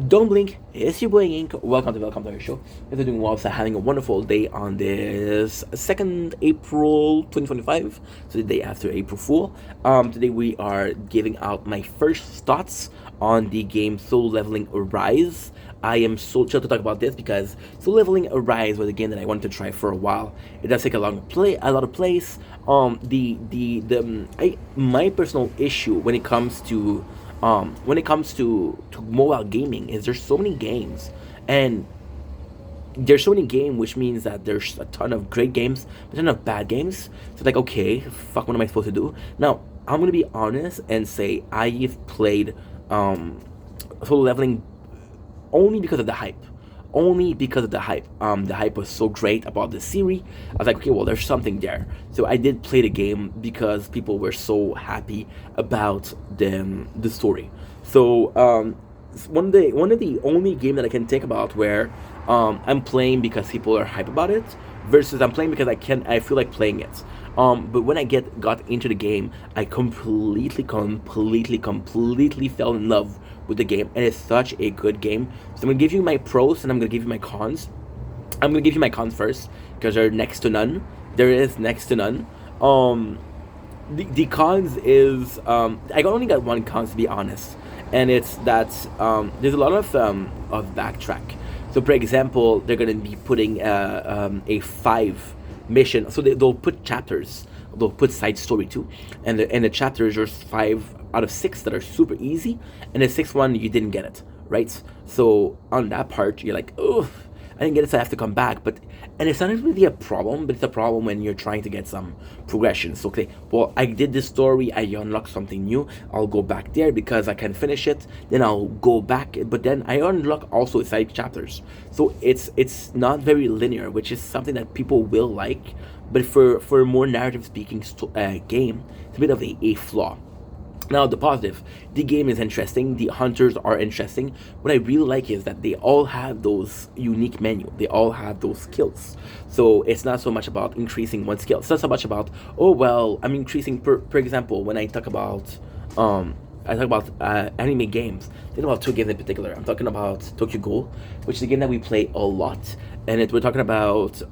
Don't blink, it's your boy Ink. Welcome to our show. If you're doing well, so having a wonderful day on this 2nd April 2025, so the day after April Fool. Today we are giving out my first thoughts on the game Solo Leveling Arise. I am so chill to talk about this because Solo Leveling Arise was a game that I wanted to try for a while. It does take a lot of plays. My personal issue when it comes to mobile gaming is there's so many games, and there's so many games, which means that there's a ton of great games, but a ton of bad games. So it's like, okay, fuck, what am I supposed to do now? I'm gonna be honest and say I've played solo leveling only because of the hype. Only because of the hype. The hype was so great about the series. I was like, okay, well, there's something there. So I did play the game because people were so happy about the story. So one of the only game that I can think about where I'm playing because people are hype about it versus I'm playing because I feel like playing it. But when I got into the game, I completely fell in love with the game, and it's such a good game. So I'm gonna give you my pros and I'm gonna give you my cons. I'm gonna give you my cons first because they're next to none. There is next to none. The cons is I only got one cons, to be honest, and it's that there's a lot of backtrack. So for example, they're gonna be putting a 5 mission. So they'll put chapters. They'll put side story too, and the chapters are 5 out of 6 that are super easy, and the sixth one you didn't get it right. So on that part, you're like, oh, I didn't get it, so I have to come back. And it's not really a problem, but it's a problem when you're trying to get some progression. So okay, well, I did this story, I unlocked something new, I'll go back there because I can finish it, then I'll go back, but then I unlock also side chapters. So it's not very linear, which is something that people will like, but for a more narrative speaking game, it's a bit of a flaw. Now, the positive, the game is interesting, the hunters are interesting. What I really like is that they all have those unique menu, they all have those skills. So it's not so much about increasing one skill, it's not so much about, oh, well, I'm increasing, for example, when I talk about anime games. I think about two games in particular. I'm talking about Tokyo Ghoul, which is a game that we play a lot, and we're talking about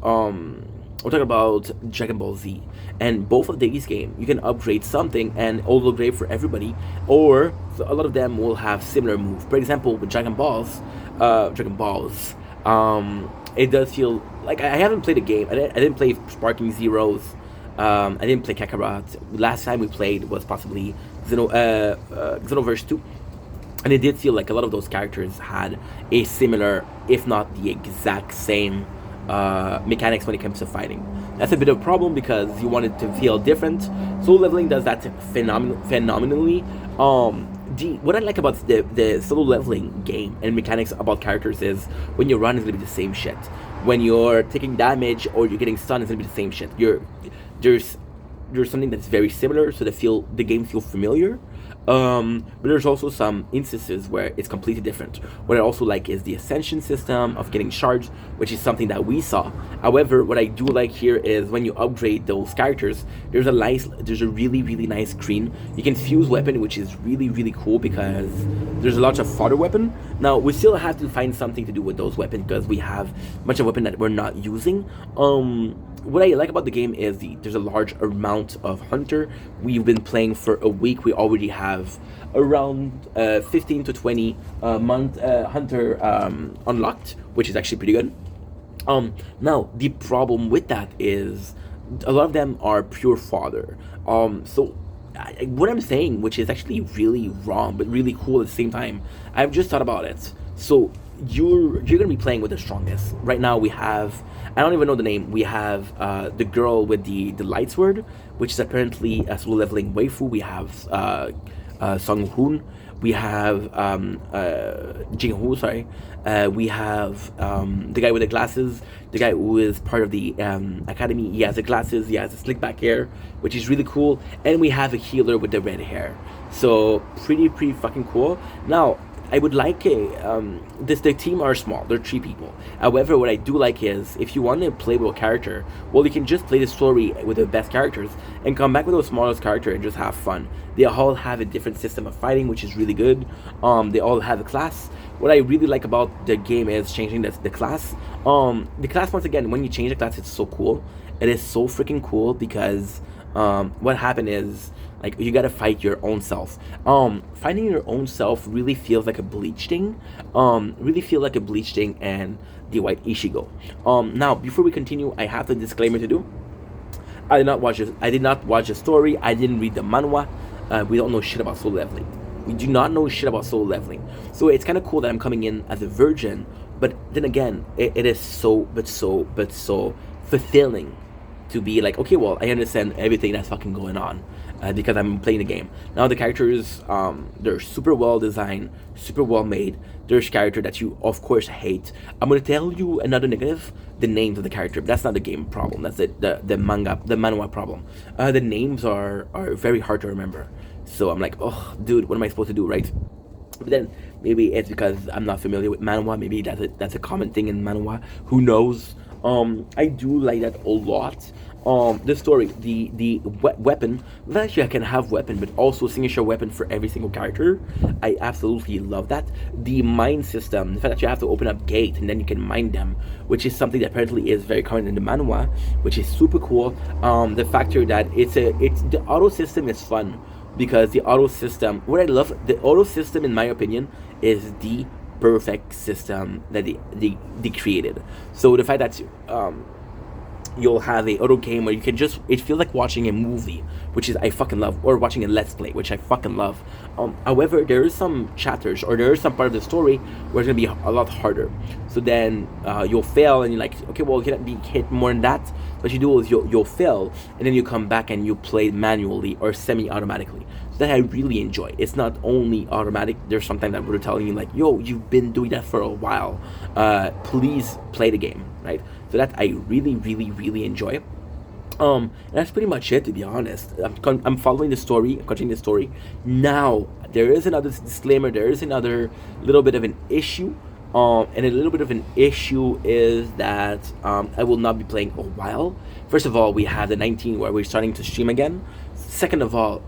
Dragon Ball Z, and both of these games you can upgrade something, and it'll look great for everybody. Or a lot of them will have similar move. For example, with Dragon Balls, it does feel like I haven't played a game. I didn't play Sparking Zeros. I didn't play Kakarot. Last time we played was possibly Xenoverse 2, and it did feel like a lot of those characters had a similar, if not the exact same mechanics when it comes to fighting. That's a bit of a problem because you want it to feel different. Solo leveling does that phenomenally. What I like about the solo leveling game and mechanics about characters is when you run, it's gonna be the same shit. When you're taking damage or you're getting stunned, it's gonna be the same shit. There's there's something that's very similar, so the game feel familiar. But there's also some instances where it's completely different. What I also like is the ascension system of getting shards, which is something that we saw. However, what I do like here is when you upgrade those characters, there's a really nice screen. You can fuse weapon, which is really cool because there's a lot of fodder weapon. Now we still have to find something to do with those weapons because we have much of weapon that we're not using. What I like about the game is there's a large amount of hunter. We've been playing for a week. We already have around 15 to 20 month hunter unlocked, which is actually pretty good. Now the problem with that is a lot of them are pure fodder. What I'm saying, which is actually really wrong but really cool at the same time, I've just thought about it. So you're gonna be playing with the strongest. Right now we have, I don't even know the name. We have the girl with the light sword, which is apparently a slow leveling waifu. We have Sung Hoon. We have Jing Hu. Sorry. We have the guy with the glasses. The guy who is part of the academy. He has the glasses. He has the slick back hair, which is really cool. And we have a healer with the red hair. So pretty fucking cool. Now I would like the team are small, they're 3 people. However, what I do like is if you want to play with a character, well, you can just play the story with the best characters and come back with those smallest character and just have fun. They all have a different system of fighting, which is really good. They all have a class. what I really like about the game is changing the class. The class, once again, when you change the class, it's so cool. It is so freaking cool because what happened is like you gotta fight your own self. Finding your own self really feels like a Bleach thing. Really feel like a Bleach thing and the White Ishigo. Now before we continue, I have the disclaimer to do. I did not watch this. I did not watch the story. I didn't read the manhwa. We don't know shit about Solo Leveling. We do not know shit about Solo Leveling. So it's kind of cool that I'm coming in as a virgin. But then again, it is so fulfilling to be like, okay, well, I understand everything that's fucking going on because I'm playing the game. Now the characters, they're super well designed, super well made. There's character that you of course hate. I'm gonna tell you another negative: the names of the character. But that's not the game problem. That's the manhwa problem. The names are very hard to remember. So I'm like, oh, dude, what am I supposed to do, right? But then maybe it's because I'm not familiar with manhwa. Maybe that's a common thing in manhwa. Who knows? I do like that a lot. The story, the weapon. Well, actually, I can have weapon, but also signature weapon for every single character. I absolutely love that. The mine system, the fact that you have to open up gate and then you can mine them, which is something that apparently is very common in the manhwa, which is super cool. The factor that it's the auto system is fun because the auto system. What I love, the auto system, in my opinion, is the perfect system that they created. So the fact that you'll have a auto game where you can just, it feels like watching a movie, which is I fucking love, or watching a let's play, which I fucking love. However, there is some chapters or there is some part of the story where it's gonna be a lot harder. So then you'll fail and you're like, okay, well, you cannot be hit more than that. What you do is you'll fail and then you come back and you play manually or semi-automatically. So that I really enjoy. It's not only automatic. There's sometimes that we're telling you like, yo, you've been doing that for a while. Please play the game, right? So that I really enjoy. And that's pretty much it, to be honest. I'm following the story, I'm continuing the story. Now, there is another disclaimer, there is another little bit of an issue. And a little bit of an issue is that I will not be playing a while. First of all, we have the 19 where we're starting to stream again. Second of all,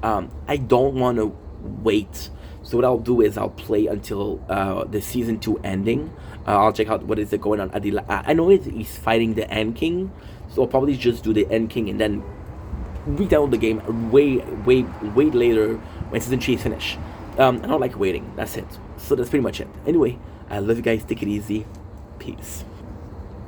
I don't want to wait. So what I'll do is I'll play until the season 2 ending. I'll check out what is it going on. I know he's fighting the End King, so I'll probably just do the End King and then re-download the game way later when season 3 is finished. I don't like waiting. That's it. So that's pretty much it. Anyway, I love you guys. Take it easy. Peace.